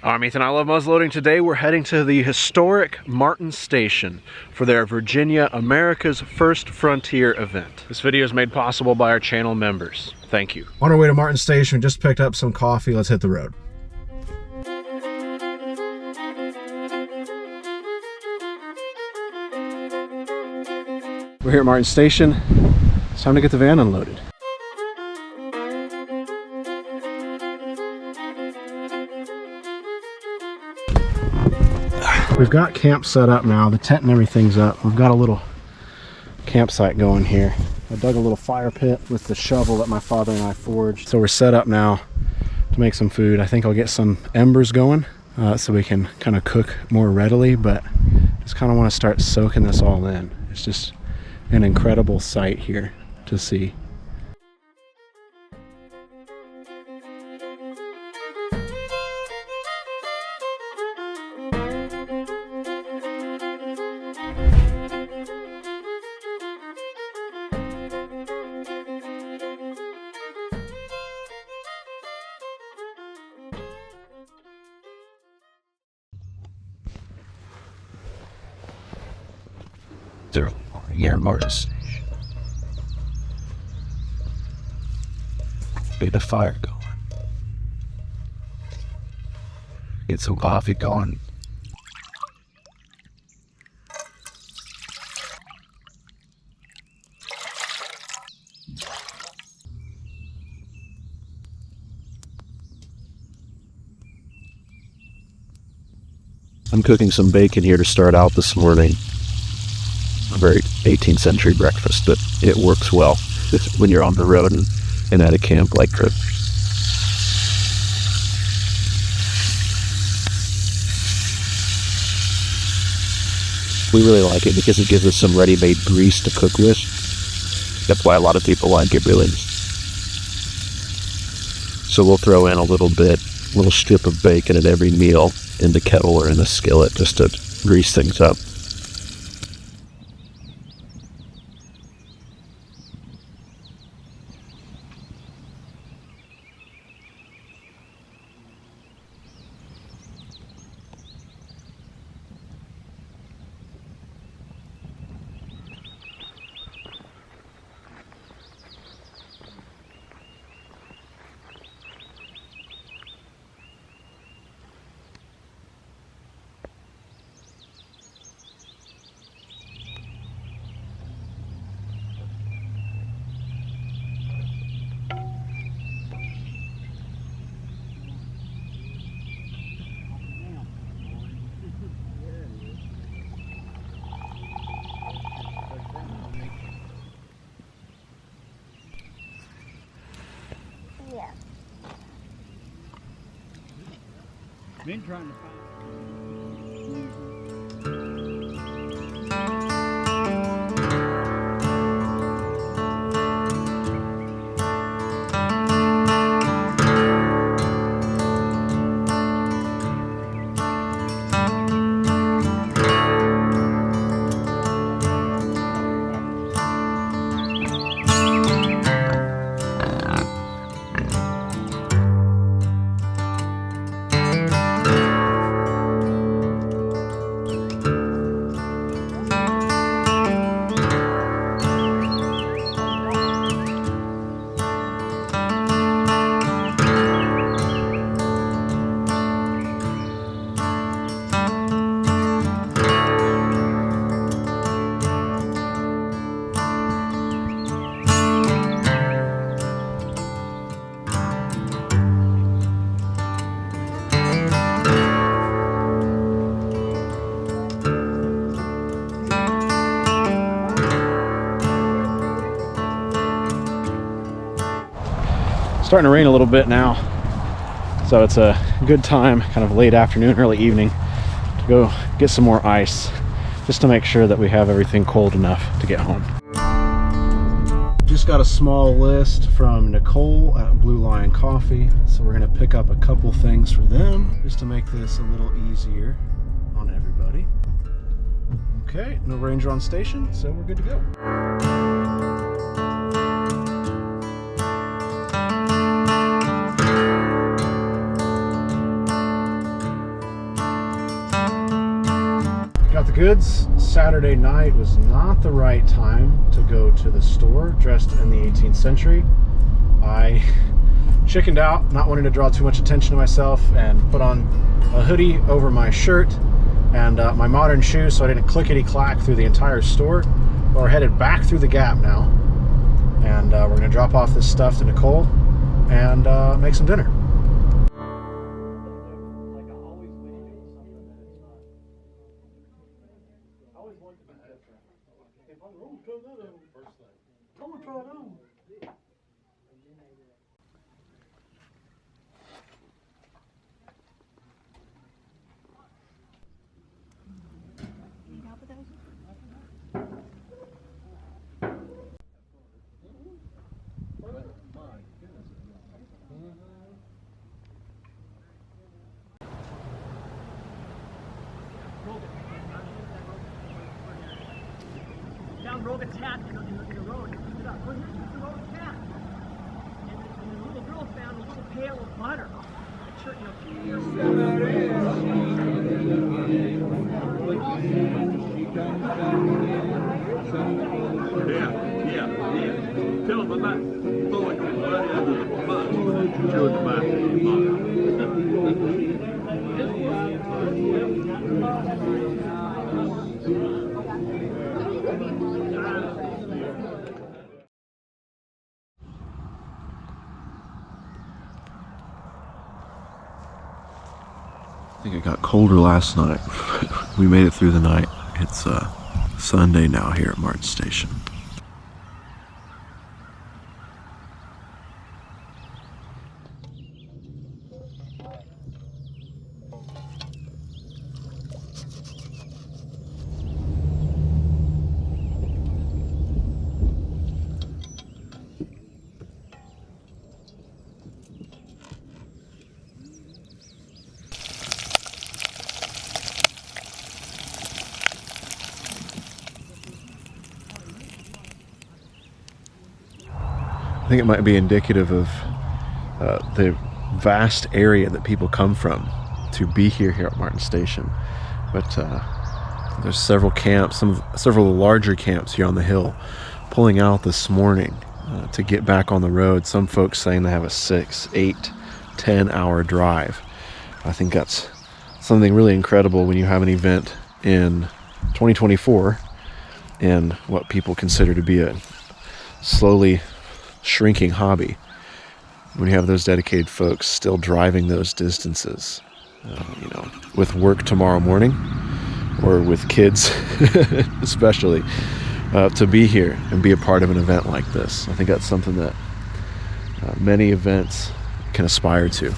I'm Ethan, I love muzzleloading. Today we're heading to the historic Martin Station for their Virginia America's First Frontier event. This video is made possible by our channel members. Thank you. On our way to Martin Station, just picked up some coffee. Let's hit the road. We're here at Martin Station. It's time to get the van unloaded. We've got camp set up now. The tent and everything's up. We've got a little campsite going here. I dug a little fire pit with the shovel that my father and I forged. So we're set up now to make some food. I think I'll get some embers going so we can kind of cook more readily, but just kind of want to start soaking this all in. It's just an incredible sight here to see. Here, Martin Station. Get the fire going. Get some coffee going. I'm cooking some bacon here to start out this morning. A very 18th century breakfast, but it works well when you're on the road and at a camp like this. We really like it because it gives us some ready-made grease to cook with. That's why a lot of people like it, really. So we'll throw in a little strip of bacon at every meal in the kettle or in the skillet just to grease things up. Been trying to find. Starting to rain a little bit now, so it's a good time, kind of late afternoon, early evening, to go get some more ice just to make sure that we have everything cold enough to get home. Just got a small list from Nicole at Blue Lion Coffee, so we're going to pick up a couple things for them just to make this a little easier on everybody. Okay, no ranger on station, so we're good to go. goods. Saturday night was not the right time to go to the store dressed in the 18th century. I chickened out, not wanting to draw too much attention to myself, and put on a hoodie over my shirt and my modern shoes so I didn't clickety-clack through the entire store. Well, we're headed back through the Gap now, and we're going to drop off this stuff to Nicole and make some dinner. Roll the tap in the road and pick it up. Well, here's the roll the tap. And the little girl found a little pail of butter. Yeah. Tell them about throwing your money under the bus. Show them about I think it got colder last night. We made it through the night. It's Sunday now here at Martin Station. I think it might be indicative of the vast area that people come from to be here at Martin Station. But there's several camps, several larger camps here on the hill, pulling out this morning to get back on the road. Some folks saying they have a 6, 8, 10-hour drive. I think that's something really incredible when you have an event in 2024 in what people consider to be a slowly shrinking hobby. When you have those dedicated folks still driving those distances, you know, with work tomorrow morning or with kids especially, to be here and be a part of an event like this. I think that's something that many events can aspire to.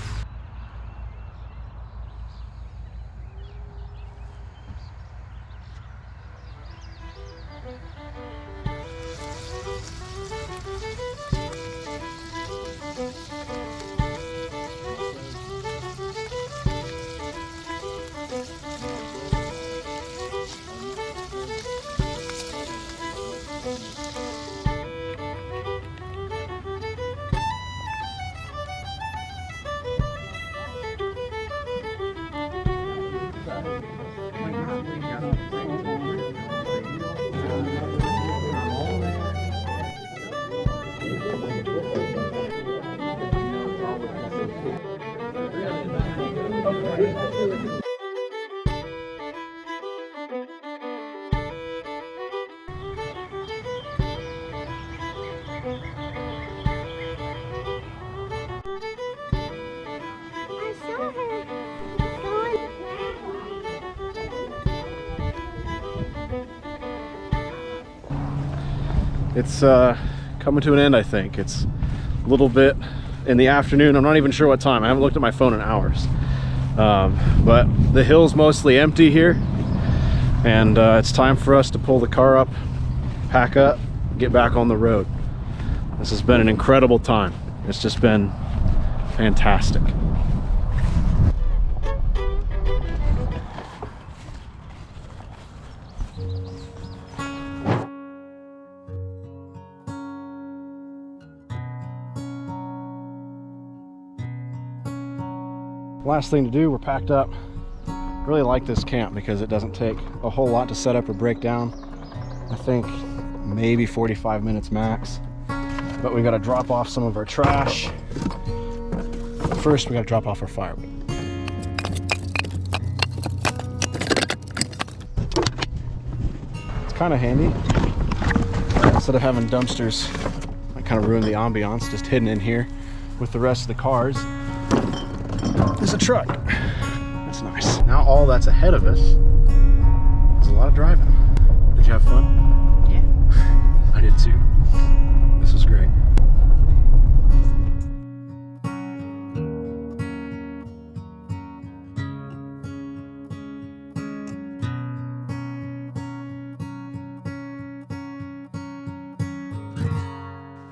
It's coming to an end, I think. It's a little bit in the afternoon. I'm not even sure what time. I haven't looked at my phone in hours. But the hill's mostly empty here, and it's time for us to pull the car up, pack up, get back on the road. This has been an incredible time. It's just been fantastic. Last thing to do, we're packed up, Really like this camp because it doesn't take a whole lot to set up or break down. I think maybe 45 minutes max. But we got to drop off some of our trash. First, we got to drop off our firewood. It's kind of handy. Instead of having dumpsters, I kind of ruin the ambiance, just hidden in here with the rest of the cars. There's a truck. That's nice. Now all that's ahead of us is a lot of driving. Did you have fun? Yeah. I did too. This was great.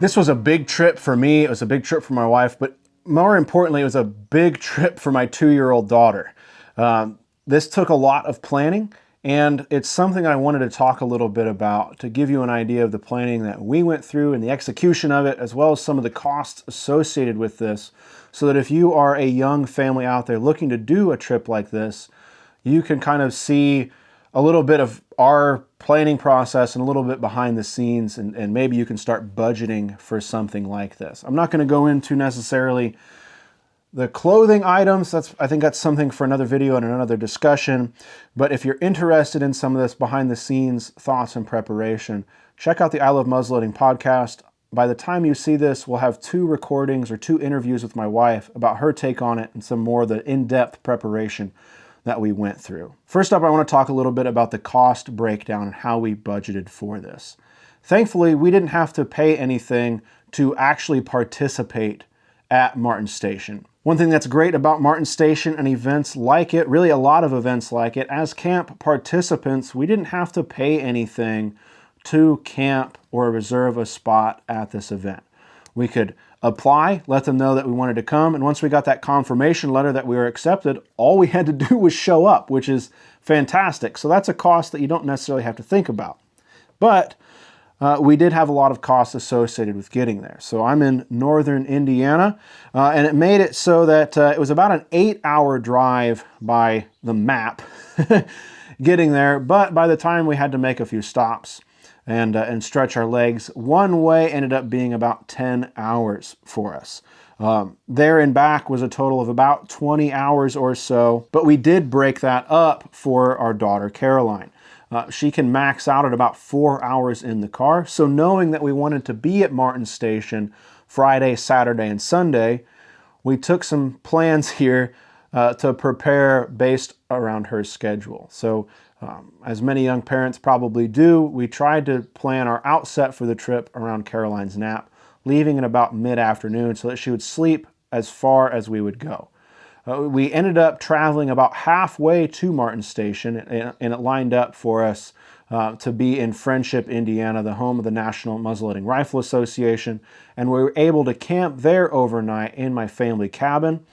This was a big trip for me. It was a big trip for my wife, but more importantly, it was a big trip for my 2-year-old daughter. This took a lot of planning, and it's something I wanted to talk a little bit about to give you an idea of the planning that we went through and the execution of it, as well as some of the costs associated with this, so that if you are a young family out there looking to do a trip like this, you can kind of see a little bit of our planning process and a little bit behind the scenes, and maybe you can start budgeting for something like this. I'm not going to go into necessarily the clothing items. I think that's something for another video and another discussion. But if you're interested in some of this behind the scenes thoughts and preparation, check out the I Love Muzzleloading podcast. By the time you see this, we'll have 2 recordings or 2 interviews with my wife about her take on it and some more of the in-depth preparation that we went through. First up, I want to talk a little bit about the cost breakdown and how we budgeted for this. Thankfully, we didn't have to pay anything to actually participate at Martin Station. One thing that's great about Martin Station and events like it, really a lot of events like it, as camp participants, we didn't have to pay anything to camp or reserve a spot at this event. We could apply, let them know that we wanted to come, and once we got that confirmation letter that we were accepted, all we had to do was show up, which is fantastic. So that's a cost that you don't necessarily have to think about. But we did have a lot of costs associated with getting there. So I'm in northern Indiana, and it made it so that it was about an 8-hour drive by the map getting there, but by the time we had to make a few stops and stretch our legs, one way ended up being about 10 hours for us. There and back was a total of about 20 hours or so, but we did break that up for our daughter, Caroline. She can max out at about 4 hours in the car, so knowing that we wanted to be at Martin Station Friday, Saturday, and Sunday, we took some plans here to prepare based around her schedule. So as many young parents probably do, we tried to plan our outset for the trip around Caroline's nap, leaving at about mid-afternoon so that she would sleep as far as we would go. We ended up traveling about halfway to Martin Station, and it lined up for us to be in Friendship, Indiana, the home of the National Muzzleloading Rifle Association, and we were able to camp there overnight in my family cabin,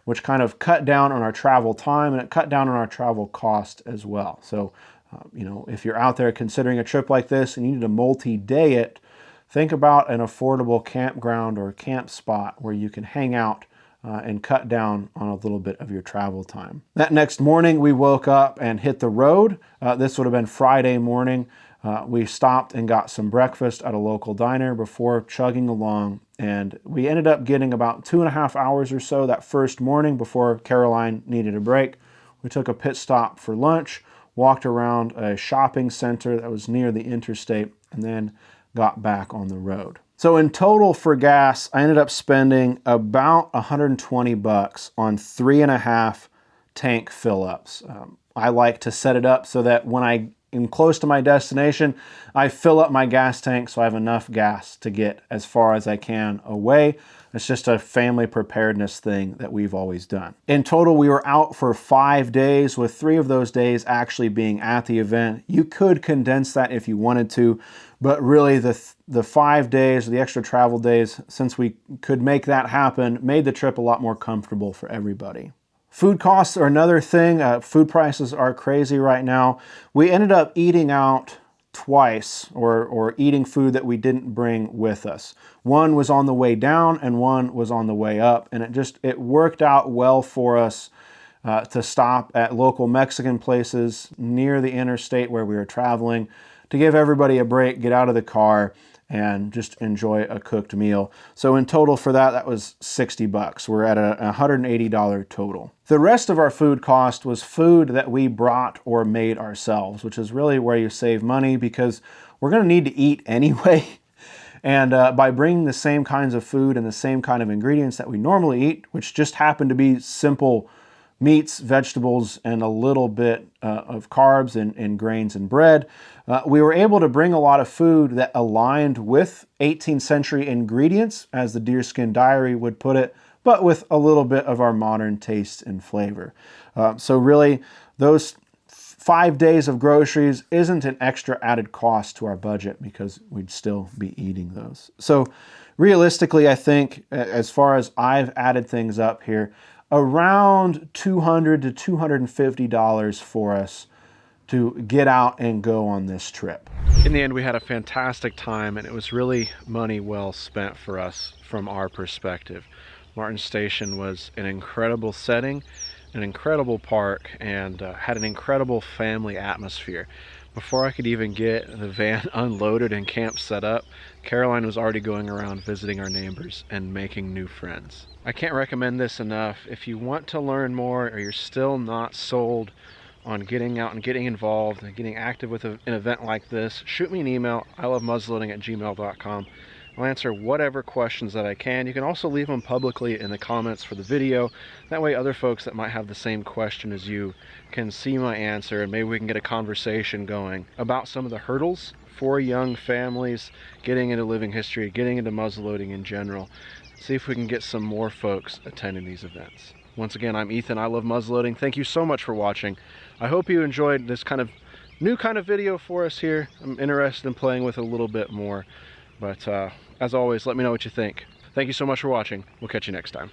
which kind of cut down on our travel time, and it cut down on our travel cost as well. So, you know, if you're out there considering a trip like this and you need to multi-day it, think about an affordable campground or camp spot where you can hang out and cut down on a little bit of your travel time. That next morning, we woke up and hit the road. This would have been Friday morning. We stopped and got some breakfast at a local diner before chugging along, and we ended up getting about 2.5 hours or so that first morning before Caroline needed a break. We took a pit stop for lunch, walked around a shopping center that was near the interstate, and then got back on the road. So in total for gas, I ended up spending about $120 on 3.5 tank fill-ups. I like to set it up so that when I am close to my destination, I fill up my gas tank so I have enough gas to get as far as I can away. It's just a family preparedness thing that we've always done. In total, we were out for 5 days, with 3 of those days actually being at the event. You could condense that if you wanted to, but really the 5 days, the extra travel days, since we could make that happen, made the trip a lot more comfortable for everybody. Food costs are another thing. Food prices are crazy right now. We ended up eating out twice, or eating food that we didn't bring with us. One was on the way down and one was on the way up, and it worked out well for us to stop at local Mexican places near the interstate where we were traveling, to give everybody a break, get out of the car, and just enjoy a cooked meal. So in total for that, that was 60 bucks. We're at a $180 total. The rest of our food cost was food that we brought or made ourselves, which is really where you save money because we're gonna need to eat anyway. And by bringing the same kinds of food and the same kind of ingredients that we normally eat, which just happen to be simple meats, vegetables, and a little bit of carbs and grains and bread, we were able to bring a lot of food that aligned with 18th century ingredients, as the Deerskin Diary would put it, but with a little bit of our modern taste and flavor. So really, those 5 days of groceries isn't an extra added cost to our budget because we'd still be eating those. So realistically, I think, as far as I've added things up here, around $200 to $250 for us to get out and go on this trip. In the end, we had a fantastic time, and it was really money well spent for us from our perspective. Martin Station was an incredible setting, an incredible park, and had an incredible family atmosphere. Before I could even get the van unloaded and camp set up, Caroline was already going around visiting our neighbors and making new friends. I can't recommend this enough. If you want to learn more or you're still not sold on getting out and getting involved and getting active with an event like this, shoot me an email, ilovemuzzleloading@gmail.com. I'll answer whatever questions that I can. You can also leave them publicly in the comments for the video. That way other folks that might have the same question as you can see my answer, and maybe we can get a conversation going about some of the hurdles for young families getting into living history, getting into muzzleloading in general. See if we can get some more folks attending these events. Once again, I'm Ethan. I love muzzleloading. Thank you so much for watching. I hope you enjoyed this kind of new kind of video for us here. I'm interested in playing with it a little bit more. But as always, let me know what you think. Thank you so much for watching. We'll catch you next time.